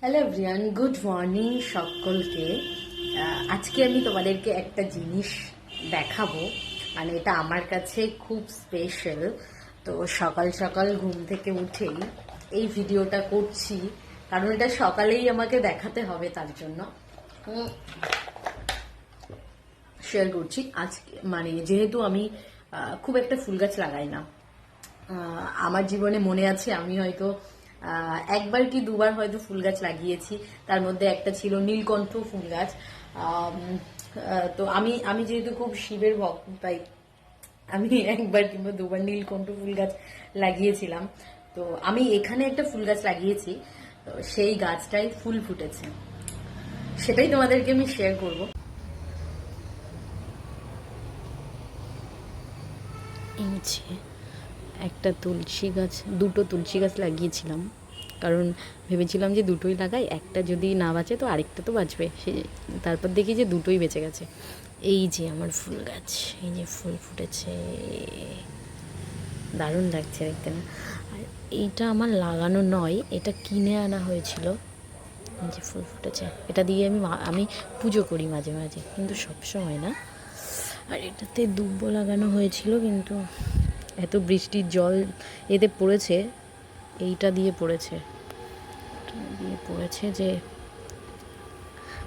Hello everyone, good morning সকলকে। আজকে আমি তোমাদেরকে একটা জিনিস দেখাবো, মানে এটা আমার কাছে খুব স্পেশাল। তো সকাল সকাল ঘুম থেকে উঠেই এই ভিডিওটা করছি, কারণ এটা সকালেই আমাকে দেখাতে হবে, তার জন্য শেয়ার করছি আজকে। মানে যেহেতু আমি খুব একটা ফুল গাছ লাগাই না, আমার জীবনে মনে আছে আমি হয়তো একবার কি দুবার হয়তো ফুল গাছ লাগিয়েছি। তার মধ্যে একটা ছিল নীলকণ্ঠ ফুল গাছ। তো আমি আমি যেহেতু খুব শিবের ভক্ত, তাই আমি একবার কিংবা দুবার নীলকণ্ঠ ফুল গাছ লাগিয়েছিলাম। তো আমি এখানে একটা ফুল গাছ লাগিয়েছি, তো সেই গাছটাই ফুল ফুটেছে, সেটাই তোমাদেরকে আমি শেয়ার করব। এই যে একটা তুলসী গাছ, দুটো তুলসী গাছ লাগিয়েছিলাম, কারণ ভেবেছিলাম যে দুটোই লাগাই, একটা যদি না বাঁচে তো আরেকটা তো বাঁচবে। সে তারপর দেখি যে দুটোই বেঁচে গেছে। এই যে আমার ফুল গাছ, এই যে ফুল ফুটেছে, দারুণ লাগছে দেখতে না? আর এইটা আমার লাগানো নয়, এটা কিনে আনা হয়েছিল। এই যে ফুল ফুটেছে, এটা দিয়ে আমি পুজো করি মাঝে মাঝে, কিন্তু সব সময় না। আর এটাতে দুব্বো লাগানো হয়েছিল, কিন্তু এত বৃষ্টির জল এতে পড়েছে, এইটা দিয়ে পড়েছে যে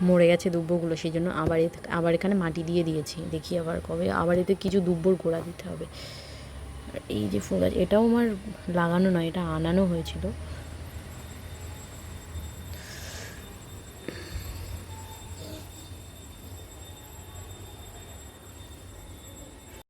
মরে গেছে দুব্বগুলো, সেই জন্য আবার এখানে মাটি দিয়ে দিয়েছি। দেখি আবার কবে আবার এতে কিছু দুব্বর গোড়া দিতে হবে। আর এই যে ফুল গাছ, এটাও আমার লাগানো নয়, এটা আনানো হয়েছিল।